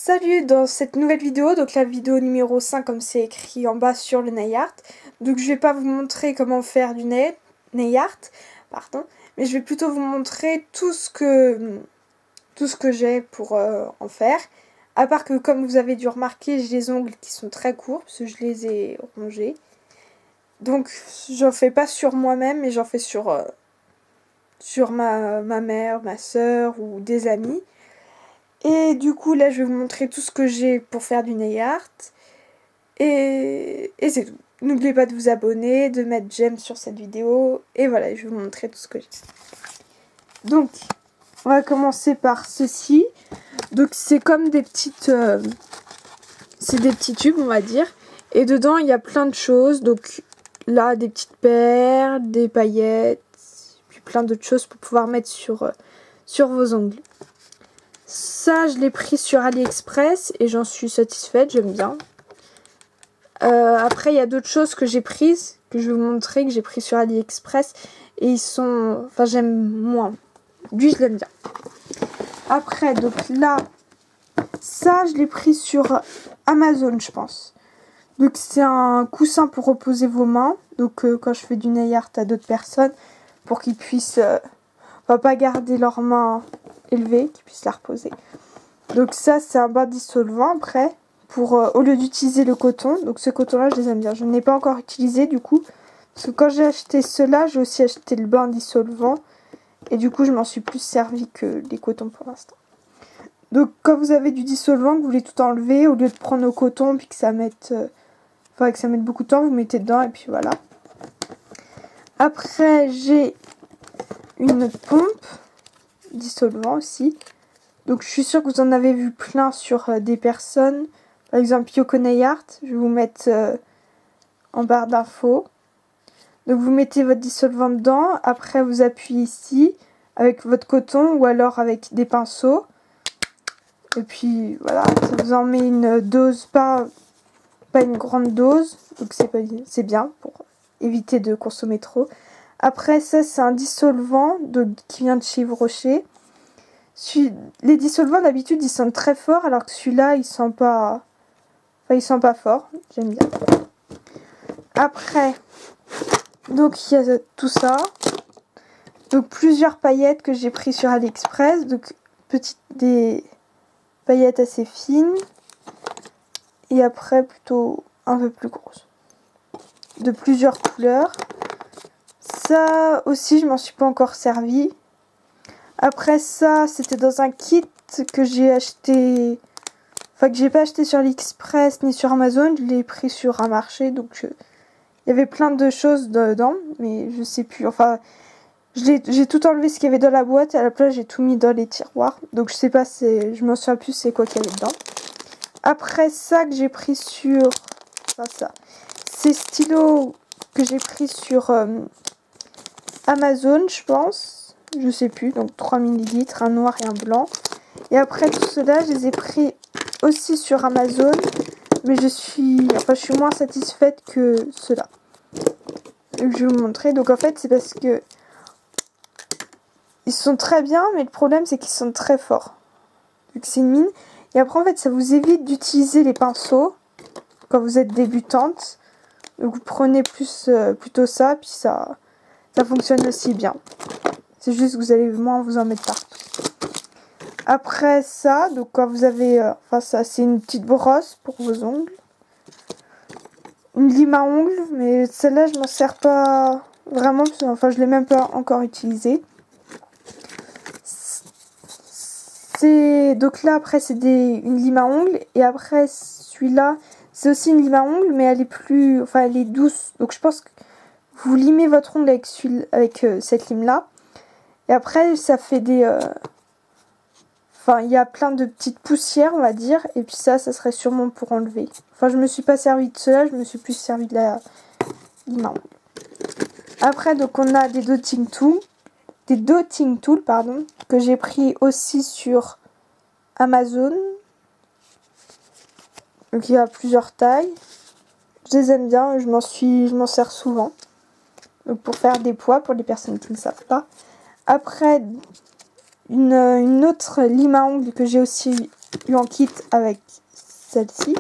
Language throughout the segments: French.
Salut, dans cette nouvelle vidéo, donc la vidéo numéro 5 comme c'est écrit en bas sur le nail art. Donc je vais pas vous montrer comment faire du nail art, pardon, mais je vais plutôt vous montrer tout ce que j'ai pour en faire. À part que comme vous avez dû remarquer, j'ai les ongles qui sont très courts parce que je les ai rongés. Donc j'en fais pas sur moi-même, mais j'en fais sur ma mère, ma soeur ou des amis. Et du coup, là, je vais vous montrer tout ce que j'ai pour faire du nail art. Et c'est tout. N'oubliez pas de vous abonner, de mettre j'aime sur cette vidéo. Et voilà, je vais vous montrer tout ce que j'ai. Donc, on va commencer par ceci. Donc, c'est comme des petites... c'est des petits tubes, on va dire. Et dedans, il y a plein de choses. Donc, là, des petites perles, des paillettes, puis plein d'autres choses pour pouvoir mettre sur vos ongles. Ça, je l'ai pris sur AliExpress et j'en suis satisfaite, j'aime bien. Après, il y a d'autres choses que j'ai prises, que je vais vous montrer, que j'ai pris sur AliExpress. Et ils sont... Enfin, j'aime moins. Lui, je l'aime bien. Après, donc là, ça, je l'ai pris sur Amazon, je pense. Donc, c'est un coussin pour reposer vos mains. Donc, quand je fais du nail art à d'autres personnes, pour qu'ils puissent... pas garder leurs mains élevées, qu'ils puissent la reposer. Donc ça, c'est un bain dissolvant après, pour au lieu d'utiliser le coton. Donc ce coton-là, je les aime bien. Je ne l'ai pas encore utilisé du coup. Parce que quand j'ai acheté cela, j'ai aussi acheté le bain dissolvant. Et du coup, je m'en suis plus servi que les cotons pour l'instant. Donc quand vous avez du dissolvant, que vous voulez tout enlever, au lieu de prendre au coton, puis que ça mette... que ça mette beaucoup de temps, vous mettez dedans et puis voilà. Après, j'ai une pompe dissolvant aussi. Donc je suis sûre que vous en avez vu plein sur des personnes. Par exemple Yoko Nail Art. Je vais vous mettre en barre d'infos. Donc vous mettez votre dissolvant dedans. Après vous appuyez ici avec votre coton ou alors avec des pinceaux. Et puis voilà, ça vous en met une dose, pas une grande dose. Donc c'est bien pour éviter de consommer trop. Après ça, c'est un dissolvant qui vient de chez Yves Rocher. Les dissolvants d'habitude ils sentent très fort, alors que celui-là il sent pas... Enfin, il sent pas fort, j'aime bien. Après, donc il y a tout ça. Donc plusieurs paillettes que j'ai pris sur AliExpress. Donc des paillettes assez fines. Et après plutôt un peu plus grosses. De plusieurs couleurs. Ça aussi je m'en suis pas encore servi. Après ça, c'était dans un kit que j'ai acheté... Enfin, que j'ai pas acheté sur AliExpress ni sur Amazon. Je l'ai pris sur un marché. Donc, il y avait plein de choses dedans. Mais je sais plus. Enfin, j'ai tout enlevé ce qu'il y avait dans la boîte. Et à la place, j'ai tout mis dans les tiroirs. Donc, je sais pas, je m'en souviens plus c'est quoi qu'il y avait dedans. Après ça, que j'ai pris sur... Enfin, ça. Ces stylos que j'ai pris sur Amazon, je pense. Je sais plus, donc 3 ml, un noir et un blanc. Et après tout cela, je les ai pris aussi sur Amazon. Mais je suis moins satisfaite que cela. Je vais vous montrer. Donc en fait, c'est parce que ils sont très bien, mais le problème c'est qu'ils sont très forts. Vu que c'est une mine. Et après en fait, ça vous évite d'utiliser les pinceaux quand vous êtes débutante. Donc vous prenez plutôt ça, puis ça fonctionne aussi bien. C'est juste que vous allez moins vous en mettre partout. Après ça, donc quand vous avez... ça, c'est une petite brosse pour vos ongles. Une lime à ongles, mais celle-là, je m'en sers pas vraiment. Enfin, je l'ai même pas encore utilisée. Donc là, après, c'est une lime à ongles. Et après, celui-là, c'est aussi une lime à ongles, mais elle est plus... Enfin, elle est douce. Donc je pense que vous limez votre ongle avec cette lime-là. Et après, ça fait des... il y a plein de petites poussières, on va dire. Et puis ça serait sûrement pour enlever. Enfin, je me suis pas servi de cela. Je me suis plus servi de la lime à ongles. Après, donc, on a des dotting tools. Pardon. Que j'ai pris aussi sur Amazon. Donc, il y a plusieurs tailles. Je les aime bien. Je m'en sers souvent. Donc, pour faire des poids, pour les personnes qui ne savent pas. Après, une autre lime à ongles que j'ai aussi eu en kit avec celle-ci.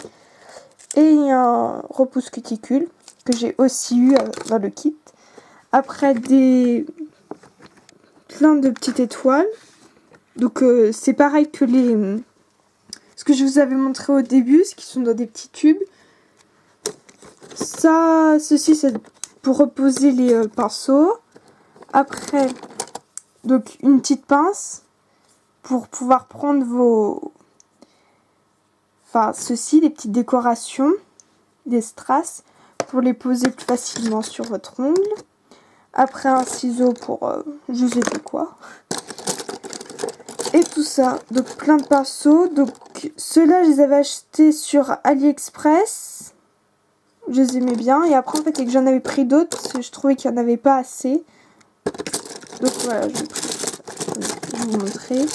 Et un repousse cuticule que j'ai aussi eu dans le kit. Après plein de petites étoiles. Donc c'est pareil que ce que je vous avais montré au début, ce qui sont dans des petits tubes. Ceci c'est pour reposer les pinceaux. Après, donc une petite pince pour pouvoir prendre ceci, les petites décorations, des strass, pour les poser plus facilement sur votre ongle. Après un ciseau pour je sais pas quoi. Et tout ça, donc plein de pinceaux. Donc ceux-là, je les avais achetés sur AliExpress. Je les aimais bien. Et après, en fait, c'est que j'en avais pris d'autres parce que je trouvais qu'il n'y en avait pas assez. Donc voilà, je vais vous montrer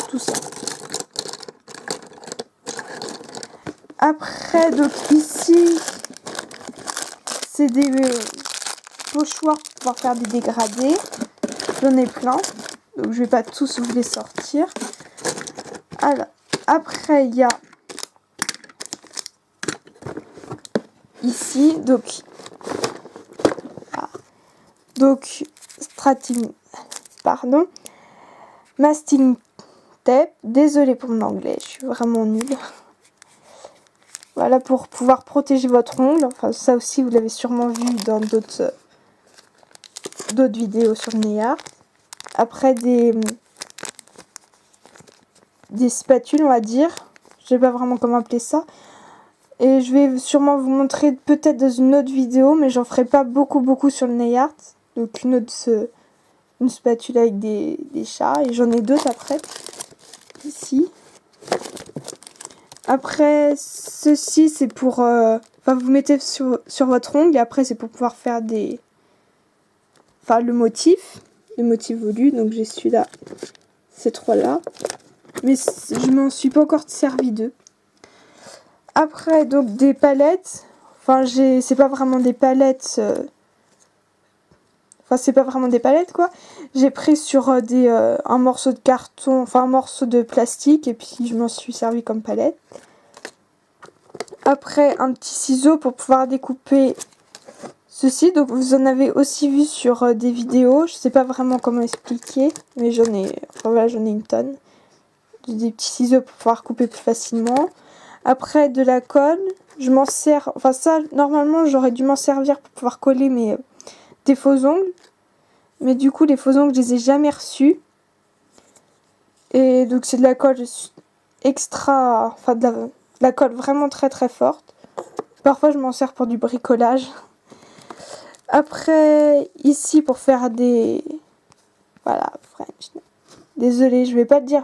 tout ça. Après, donc ici, c'est des pochoirs pour pouvoir faire des dégradés. J'en ai plein. Donc je vais pas tous vous les sortir. Alors, après, il y a ici, donc masking tape. Désolée pour mon anglais, je suis vraiment nulle. Voilà, pour pouvoir protéger votre ongle. Enfin, ça aussi, vous l'avez sûrement vu dans d'autres vidéos sur NeilArt. Après, des spatules, on va dire. Je sais pas vraiment comment appeler ça. Et je vais sûrement vous montrer peut-être dans une autre vidéo, mais j'en ferai pas beaucoup sur le NeilArt. Donc une spatule avec des chats. Et j'en ai d'autres après. Ici. Après, ceci c'est pour... vous mettez sur votre ongle et après c'est pour pouvoir faire le motif volu. Donc j'ai celui-là, ces trois-là. Mais je m'en suis pas encore servi d'eux. Après, donc des palettes. C'est pas vraiment des palettes... c'est pas vraiment des palettes, quoi. J'ai pris sur un morceau de carton, un morceau de plastique, et puis je m'en suis servi comme palette. Après, un petit ciseau pour pouvoir découper ceci. Donc, vous en avez aussi vu sur des vidéos. Je sais pas vraiment comment expliquer, mais j'en ai une tonne. Des petits ciseaux pour pouvoir couper plus facilement. Après, de la colle. Je m'en sers... ça, normalement, j'aurais dû m'en servir pour pouvoir coller des faux ongles. Mais du coup, les faux ongles, je les ai jamais reçus. Et donc, c'est de la colle extra... de la colle vraiment très très forte. Parfois, je m'en sers pour du bricolage. Après, ici, pour faire des... Voilà, French. Désolée, je vais pas le dire.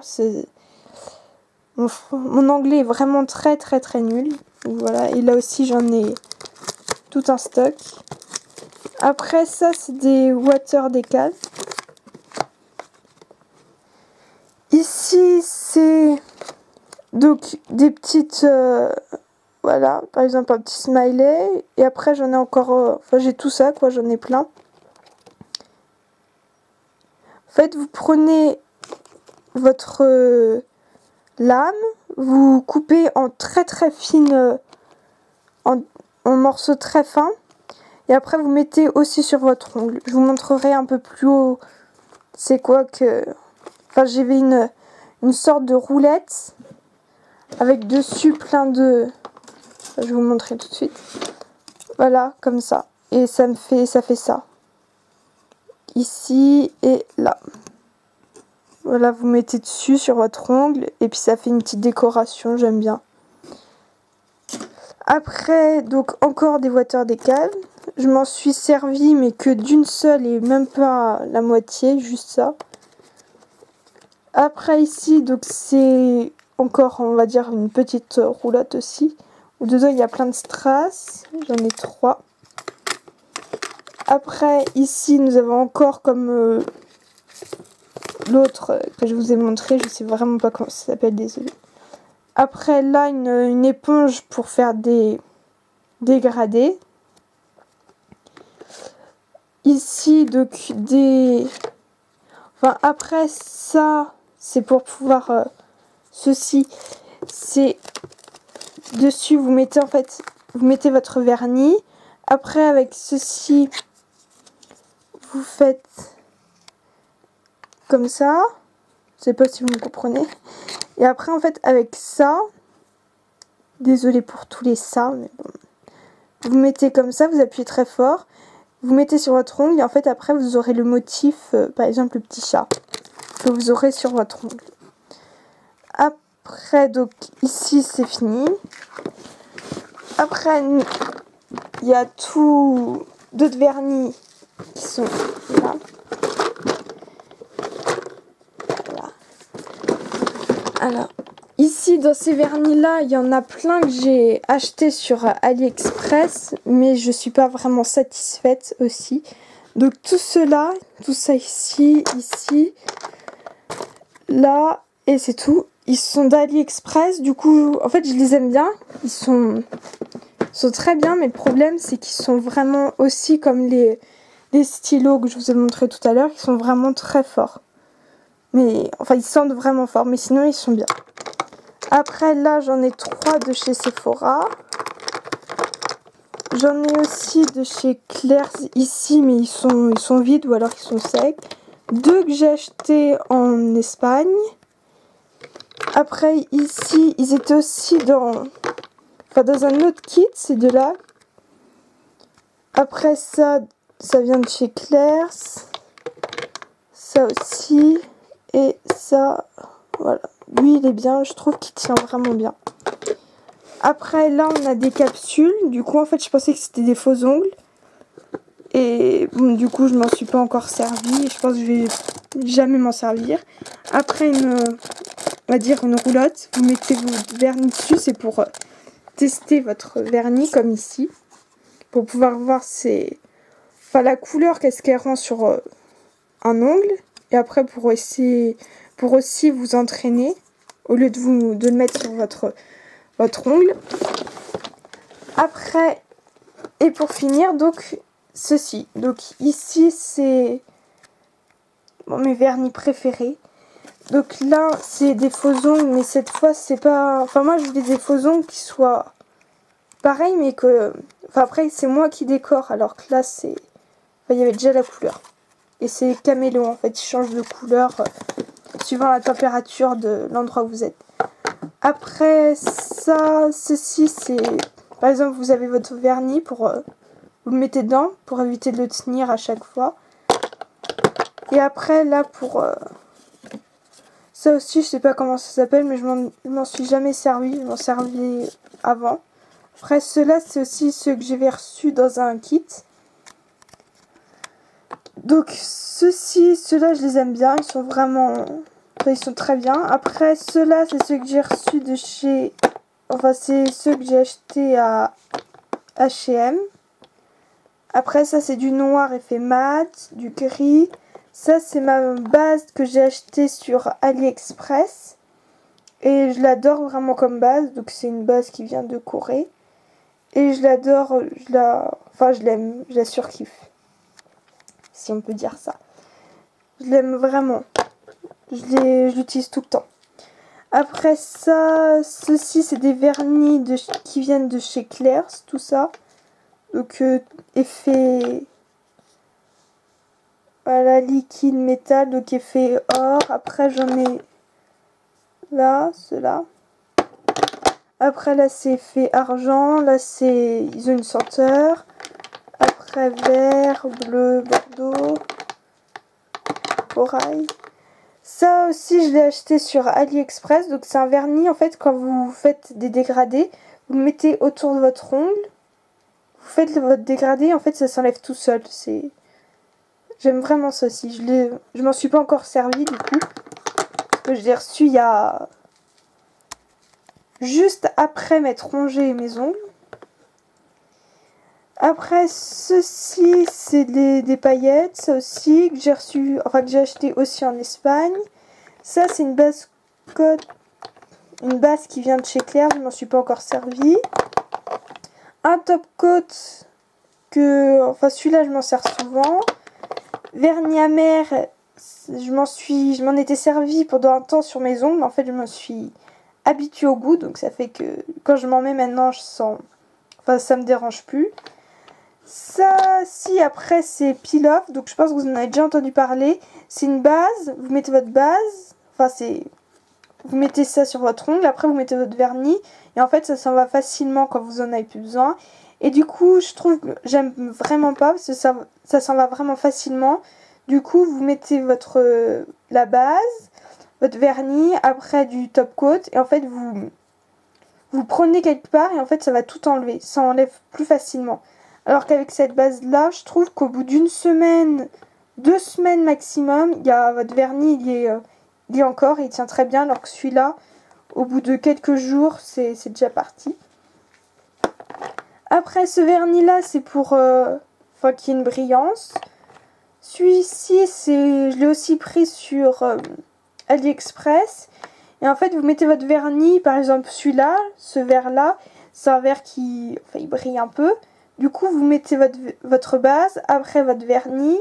Mon anglais est vraiment très très très nul. Voilà, et là aussi, j'en ai tout un stock. Après, ça, c'est des water décal. Ici, c'est donc des petites... voilà, par exemple, un petit smiley. Et après, j'en ai encore... j'ai tout ça, quoi, j'en ai plein. En fait, vous prenez votre lame, vous coupez en très très fine... en morceaux très fins. Et après, vous mettez aussi sur votre ongle. Je vous montrerai un peu plus haut c'est quoi que... j'avais une sorte de roulette avec dessus plein de... je vais vous montrer tout de suite. Voilà, comme ça. Et ça fait ça. Ici et là. Voilà, vous mettez dessus sur votre ongle. Et puis ça fait une petite décoration, j'aime bien. Après, donc encore des water décal. Je m'en suis servi, mais que d'une seule et même pas la moitié, juste ça. Après ici, donc c'est encore, on va dire, une petite roulotte aussi. Où dedans, il y a plein de strass. J'en ai 3. Après, ici, nous avons encore comme l'autre que je vous ai montré. Je sais vraiment pas comment ça s'appelle, désolé. Après, là, une éponge pour faire des dégradés. Ici, donc, après, ça, c'est pour pouvoir... ceci, c'est dessus, vous mettez en fait, vous mettez votre vernis. Après, avec ceci, vous faites comme ça. Je sais pas si vous me comprenez. Et après, en fait, avec ça, désolée pour tous les ça, mais bon. Vous mettez comme ça, vous appuyez très fort. Vous mettez sur votre ongle et en fait, après, vous aurez le motif, par exemple, le petit chat que vous aurez sur votre ongle. Après, donc, ici, c'est fini. Après, il y a tout d'autres vernis qui sont là. Voilà. Alors, ici, dans ces vernis-là, il y en a plein que j'ai acheté sur AliExpress, mais je suis pas vraiment satisfaite aussi. Donc, tout cela, tout ça ici, là, et c'est tout. Ils sont d'AliExpress, du coup, en fait, je les aime bien. Ils sont très bien, mais le problème, c'est qu'ils sont vraiment aussi comme les stylos que je vous ai montré tout à l'heure, qui sont vraiment très forts. Mais, enfin, ils sentent vraiment fort, mais sinon, ils sont bien. Après, là, j'en ai 3 de chez Sephora. J'en ai aussi de chez Claire's ici, mais ils sont vides ou alors ils sont secs. 2 que j'ai achetés en Espagne. Après, ici, ils étaient aussi dans un autre kit, ces deux-là. Après, ça vient de chez Claire's. Ça aussi. Et ça, voilà. Lui, il est bien. Je trouve qu'il tient vraiment bien. Après, là, on a des capsules. Du coup, en fait, je pensais que c'était des faux ongles. Et bon, du coup, je m'en suis pas encore servi. Je pense que je vais jamais m'en servir. Après, on va dire une roulotte. Vous mettez vos vernis dessus. C'est pour tester votre vernis, comme ici. Pour pouvoir voir la couleur, qu'est-ce qu'elle rend sur un ongle. Et après, pour aussi vous entraîner. Au lieu de le mettre sur votre ongle. Après, et pour finir, donc, ceci. Donc, ici, c'est mes vernis préférés. Donc là, c'est des faux ongles, mais cette fois, c'est pas... Enfin, moi, je voulais des faux ongles qui soient pareils, mais que... Enfin, après, c'est moi qui décore, alors que là, c'est... Enfin, il y avait déjà la couleur. Et c'est caméléon, en fait, il change de couleur suivant la température de l'endroit où vous êtes. Après, ceci, c'est... Par exemple, vous avez votre vernis pour... vous le mettez dedans pour éviter de le tenir à chaque fois. Et après, là, pour... ça aussi, je sais pas comment ça s'appelle, mais je m'en suis jamais servi. Je m'en servais avant. Après, ceux-là, c'est aussi ceux que j'avais reçus dans un kit. Donc, ceux-là, je les aime bien. Ils sont vraiment... Enfin, ils sont très bien. Après, ceux-là, c'est ceux que j'ai reçus de chez... Enfin, c'est ceux que j'ai achetés à H&M. Après, ça, c'est du noir effet mat, du gris. Ça, c'est ma base que j'ai achetée sur AliExpress. Et je l'adore vraiment comme base. Donc, c'est une base qui vient de Corée. Et je l'adore, je l'aime, je la surkiffe. Si on peut dire ça. Je l'aime vraiment. Je l'utilise tout le temps. Après ça, ceci, c'est des vernis qui viennent de chez Claire's, tout ça. Donc, effet... Voilà, liquide, métal, donc effet or. Après, j'en ai là, ceux-là. Après, là, c'est effet argent. Là, ils ont une senteur. Après, vert, bleu, bordeaux, corail. Ça aussi, je l'ai acheté sur AliExpress. Donc, c'est un vernis, en fait, quand vous faites des dégradés, vous le mettez autour de votre ongle. Vous faites votre dégradé, en fait, ça s'enlève tout seul. J'aime vraiment ça aussi. Je m'en suis pas encore servi, du coup. Parce que je l'ai reçu il y a... juste après m'être rongé mes ongles. Après, ceci, c'est des paillettes. Ça aussi, que j'ai reçu... Enfin, que j'ai acheté aussi en Espagne. Ça, c'est une base qui vient de chez Claire. Je m'en suis pas encore servi. Un top coat que... Enfin, celui-là, je m'en sers souvent. Vernis amer, je m'en étais servi pendant un temps sur mes ongles, mais en fait je m'en suis habitué au goût. Donc ça fait que quand je m'en mets maintenant, je sens... Enfin, ça me dérange plus. Ça, si, après, c'est Peel Off. Donc je pense que vous en avez déjà entendu parler. C'est une base. Vous mettez votre base. Enfin, c'est... Vous mettez ça sur votre ongle. Après, vous mettez votre vernis. Et en fait, ça s'en va facilement quand vous en avez plus besoin. Et du coup, je trouve que j'aime vraiment pas parce que ça s'en va vraiment facilement. Du coup, vous mettez votre la base, votre vernis, après du top coat. Et en fait, vous prenez quelque part et en fait, ça va tout enlever. Ça enlève plus facilement. Alors qu'avec cette base-là, je trouve qu'au bout d'une semaine, 2 semaines maximum, il y a votre vernis, il y est encore et il tient très bien. Alors que celui-là, au bout de quelques jours, c'est déjà parti. Après, ce vernis-là, c'est pour qu'il y ait une brillance. Celui-ci, je l'ai aussi pris sur AliExpress. Et en fait, vous mettez votre vernis, par exemple celui-là, ce verre-là, c'est un verre qui il brille un peu. Du coup, vous mettez votre base, après votre vernis,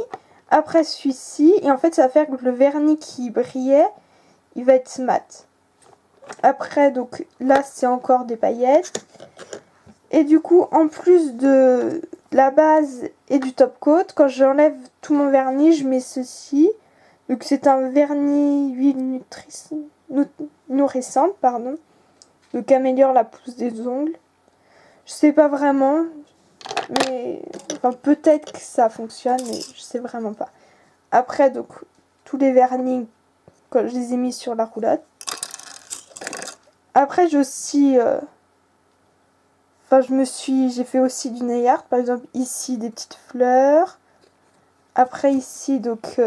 après celui-ci. Et en fait, ça va faire que le vernis qui brillait, il va être mat. Après, donc là, c'est encore des paillettes. Et du coup, en plus de la base et du top coat, quand j'enlève tout mon vernis, je mets ceci. Donc c'est un vernis huile nourrissante, pardon. Donc améliore la pousse des ongles. Je sais pas vraiment, mais enfin, peut-être que ça fonctionne, mais je sais vraiment pas. Après, donc tous les vernis, quand je les ai mis sur la roulotte. Après, j'ai aussi... j'ai fait aussi du nail art, par exemple ici des petites fleurs. Après ici donc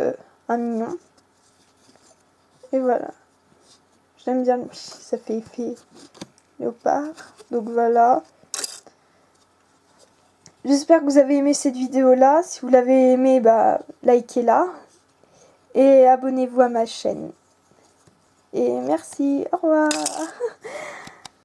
un mignon. Et voilà. J'aime bien, ça fait effet léopard. Donc voilà. J'espère que vous avez aimé cette vidéo là. Si vous l'avez aimé, likez-la. Et abonnez-vous à ma chaîne. Et merci, au revoir.